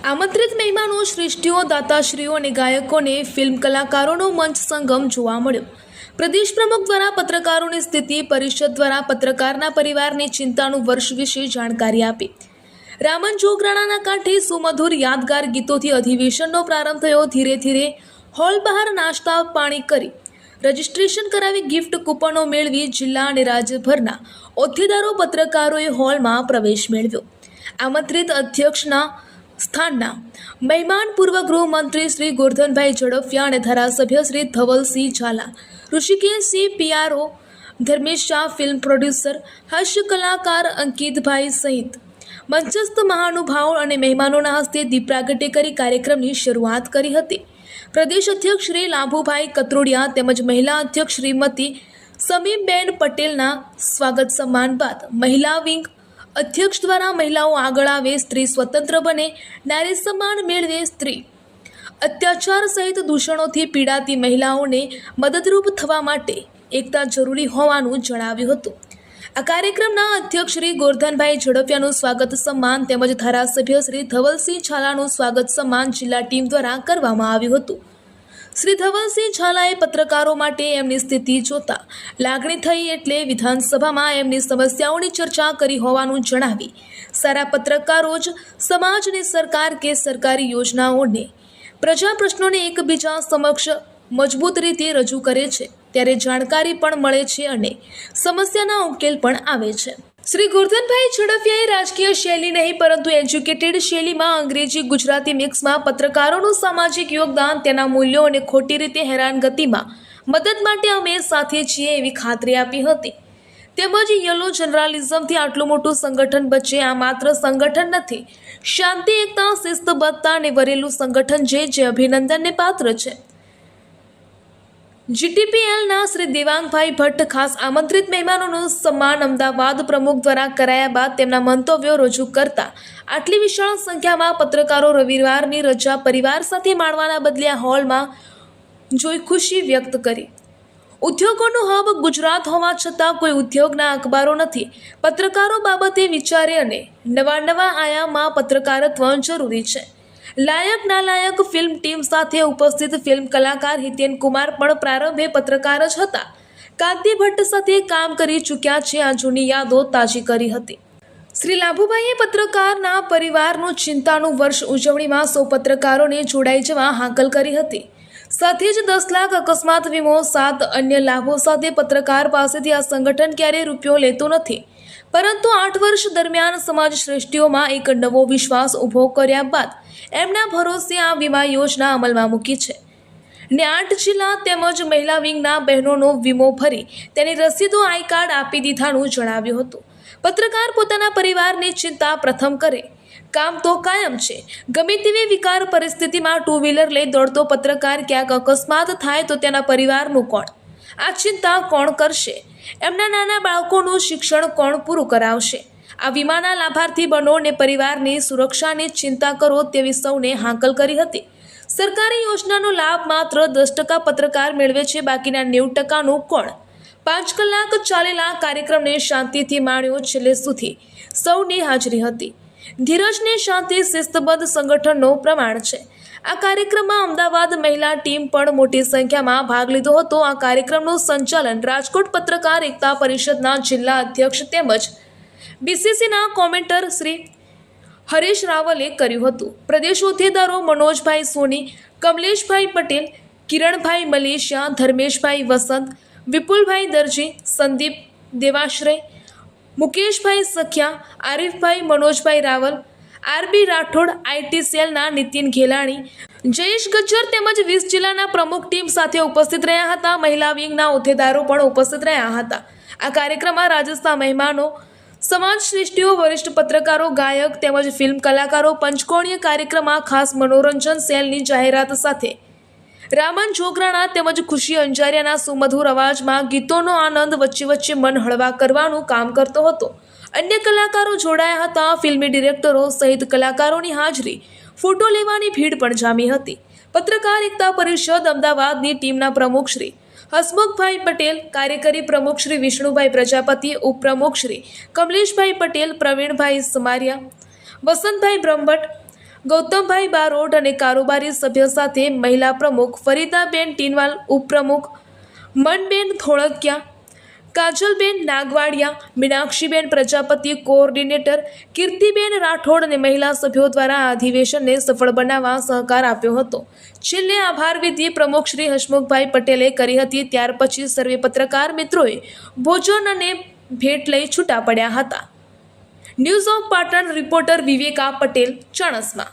આમંત્રિત મહેમાનો, શ્રેષ્ઠીઓ, દાતાશ્રીઓ અને ગાયકોને ફિલ્મ કલાકારોનો મંચ સંગમ જોવા મળ્યો. પ્રદેશ પ્રમુખ દ્વારા પત્રકારોની સ્થિતિ, પરિષદ દ્વારા પત્રકારના પરિવારની ચિંતાનું વર્ષ વિશે જાણકારી આપી. રામન જોગરાણાના કાંઠે સુમધુર યાદગાર ગીતોથી અધિવેશનનો પ્રારંભ થયો. ધીરે ધીરે હોલ બહાર નાસ્તા પાણી કરી, રજીસ્ટ્રેશન કરાવી, ગિફ્ટ કૂપનો મેળવી જિલ્લા અને રાજ્યભરના હોદ્દેદારો, પત્રકારોએ હોલમાં પ્રવેશ મેળવ્યો. આમંત્રિત અધ્યક્ષના સ્થાનના મહેમાન પૂર્વ ગૃહમંત્રી શ્રી ગોરધનભાઈ ઝડફિયા અને ધારાસભ્ય Shri Dhavalsinh Zala, Rushikeshsinh PRO, Dharmesh Shah, film producer, હાસ્ય કલાકાર અંકિતભાઈ સહિત મંચસ્થ મહાનુભાવો અને મહેમાનોના હસ્તે દીપ પ્રાગટ્ય કરી કાર્યક્રમની શરૂઆત કરી હતી. પ્રદેશ અધ્યક્ષ શ્રી લાભુભાઈ કત્રોડિયા તેમજ મહિલા અધ્યક્ષ શ્રીમતી સમીમબેન પટેલના સ્વાગત સન્માન બાદ મહિલા વિંગ અધ્યક્ષ દ્વારા મહિલાઓ આગળ આવે, સ્ત્રી સ્વતંત્ર બને, નારી સન્માન મેળવે, સ્ત્રી અત્યાચાર સહિત દૂષણોથી પીડાતી મહિલાઓને મદદરૂપ થવા માટે એકતા જરૂરી હોવાનું જણાવ્યું હતું. આ કાર્યક્રમના અધ્યક્ષ શ્રી ગોરધનભાઈ ઝડફિયાનું સ્વાગત સન્માન તેમજ ધારાસભ્ય શ્રી ધવલસિંહ ઝાલાનું સ્વાગત સન્માન જિલ્લા ટીમ દ્વારા કરવામાં આવ્યું હતું. શ્રી ધવલસિંહ ઝાલાએ પત્રકારો માટે એમની સ્થિતિ જોતા લાગણી થઈ એટલે વિધાનસભામાં એમની સમસ્યાઓની ચર્ચા કરી હોવાનું જણાવી, સારા પત્રકારો જ સમાજ અને સરકાર કે સરકારી યોજનાઓને, પ્રજા પ્રશ્નોને એકબીજા સમક્ષ મજબૂત રીતે રજૂ કરે છે ત્યારે જાણકારી પણ મળે છે અને સમસ્યાના ઉકેલ પણ આવે છે. શ્રી ગોરધનભાઈ ઝડફિયાએ રાજકીય શૈલી નહીં પરંતુ એજ્યુકેટેડ શૈલીમાં અંગ્રેજી ગુજરાતી મિક્સમાં પત્રકારોનું સામાજિક યોગદાન, તેના મૂલ્યો અને ખોટી રીતે હેરાનગતિમાં મદદ માટે અમે સાથે છીએ એવી ખાતરી આપી હતી. તેમજ યલો જર્નાલિઝમથી આટલું મોટું સંગઠન બચે, આ માત્ર સંગઠન નથી, શાંતિ, એકતા, શિસ્તબદ્ધતા અને વરેલું સંગઠન છે જે અભિનંદનને પાત્ર છે. જીટીપીએલના શ્રી દેવાંગભાઈ ભટ્ટ ખાસ આમંત્રિત મહેમાનોનું સન્માન અમદાવાદ પ્રમુખ દ્વારા કરાયા બાદ તેમના મંતવ્યો રજૂ કરતા આટલી વિશાળ સંખ્યામાં પત્રકારો રવિવારની રજા પરિવાર સાથે માણવાના બદલે આ હોલમાં જોઈ ખુશી વ્યક્ત કરી. ઉદ્યોગોનું હબ ગુજરાત હોવા છતાં કોઈ ઉદ્યોગના અખબારો નથી. પત્રકારો બાબતે વિચારે અને નવા આયામમાં પત્રકારત્વ જરૂરી છે. લાયક નાલાયક ફિલ્મ ટીમ સાથે ઉપસ્થિત ફિલ્મ કલાકાર હિતેન કુમાર પણ પ્રારંભે પત્રકાર જ હતા. કાંતિ ભટ્ટ સાથે કામ કરી ચૂક્યા છે. આ જૂની યાદો તાજી કરી હતી. શ્રી લાભુભાઈએ પત્રકારના પરિવારનું ચિંતાનું વર્ષ ઉજવણીમાં સૌ પત્રકારોને જોડાઈ જવા હાકલ કરી હતી. સાથે જ 10 લાખ અકસ્માત વીમો, 7 અન્ય લાભો સાથે પત્રકાર પાસેથી આ સંગઠન ક્યારેય રૂપિયો લેતું નથી. પરંતુ 8 વર્ષ દરમિયાન સમાજ શ્રેષ્ઠીઓમાં એક નવો વિશ્વાસ ઊભો કર્યા બાદ એમના ભરોસે આ વીમા યોજના અમલમાં મૂકી છે ને 8 જિલ્લા તેમજ મહિલા વિંગના બહેનોનો વીમો ભરી તેની રસીદો, આઈ કાર્ડ આપી દીધાનું જણાવ્યું હતું. પત્રકાર પોતાના પરિવારની ચિંતા પ્રથમ કરે. કામ તો કાયમ છે. ગમે તેવી વિકાર પરિસ્થિતિમાં 2 વ્હીલર લઈ દોડતો પત્રકાર ક્યાંક અકસ્માત થાય તો તેના પરિવારનું કોણ? આ ચિંતા કોણ કરશે? એમના નાના બાળકોનું શિક્ષણ કોણ પૂરું કરાવશે? આ વીમાના લાભાર્થી બનો ને પરિવારની સુરક્ષાની ચિંતા કરો તેવી સૌને હાકલ કરી હતી. સરકારી યોજનાનો લાભ માત્ર 10% પત્રકાર મેળવે છે, બાકીના 90%નું કોણ? 5 કલાક ચાલેલા કાર્યક્રમને શાંતિથી માણ્યો. છેલ્લે સુધી સૌની હાજરી હતી. ધીરજને શાંતિ, શિસ્તબદ્ધ સંગઠનનો પ્રમાણ છે. આ કાર્યક્રમમાં અમદાવાદ મહિલા ટીમ પણ મોટી સંખ્યામાં ભાગ લીધો હતો. આ કાર્યક્રમનું સંચાલન રાજકોટ પત્રકાર એકતા પરિષદના જિલ્લા અધ્યક્ષ તેમજ બીસીસીના કોમેન્ટર શ્રી હરેશ રાવલે કર્યું હતું. પ્રદેશ હોદ્દેદારો મનોજભાઈ સોની, કમલેશભાઈ પટેલ, કિરણભાઈ મલેશિયા, ધર્મેશભાઈ વસંત, વિપુલભાઈ દરજી, સંદીપ દેવાશ્રય, મુકેશભાઈ સખિયા, આરિફભાઈ, મનોજભાઈ રાવલ, આરબી રાઠોડ, આઈટી સેલના નીતિન ઘેલાણી, જયેશ ગજ્જર તેમજ 20 જિલ્લાના પ્રમુખ ટીમ સાથે ઉપસ્થિત રહ્યા હતા. મહિલા વિંગના હોદ્દેદારો પણ ઉપસ્થિત રહ્યા હતા. આ કાર્યક્રમમાં રાજસ્થાન મહેમાનો, સમાજ શ્રેષ્ઠીઓ, વરિષ્ઠ પત્રકારો, ગાયક તેમજ ફિલ્મ કલાકારો. પંચકોણીય કાર્યક્રમમાં ખાસ મનોરંજન સેલની જાહેરાત સાથે રામન જોગરાણા તેમજ ખુશી અંજારિયાના સુમધુર અવાજમાં ગીતોનો આનંદ વચ્ચે મન હળવા કરવાનું કામ કરતો હતો. અન્ય કલાકારો જોડાયા હતા. ફિલ્મી ડિરેક્ટરો સહિત કલાકારોની હાજરી, ફોટો લેવાની ભીડ પણ જામી હતી. પત્રકાર એકતા પરિષદ અમદાવાદની ટીમના પ્રમુખ શ્રી હસમુખભાઈ પટેલ, કાર્યકારી પ્રમુખ શ્રી વિષ્ણુભાઈ પ્રજાપતિ, ઉપપ્રમુખ શ્રી કમલેશભાઈ પટેલ, પ્રવીણભાઈ સમારિયા, વસંતભાઈ બ્રહ્મભટ્ટ, ગૌતમભાઈ બારોટ અને કારોબારી સભ્ય સાથે મહિલા પ્રમુખ ફરીદાબેન ટીનવાલ, ઉપપ્રમુખ મનબેન ધોળકિયા, કાજલબેન નાગવાડિયા, મીનાક્ષીબેન પ્રજાપતિ, કોઓર્ડિનેટર કીર્તિબેન રાઠોડ અને મહિલા સભ્યો દ્વારા આ અધિવેશનને સફળ બનાવવા સહકાર આપ્યો હતો. છેલ્લે આભાર વિધિ પ્રમુખ શ્રી હસમુખભાઈ પટેલે કરી હતી. ત્યાર પછી સર્વે પત્રકાર મિત્રોએ ભોજન અને ભેટ લઈ છૂટા પડ્યા હતા. News of Patan reporter Viveka Patel, Chanasma.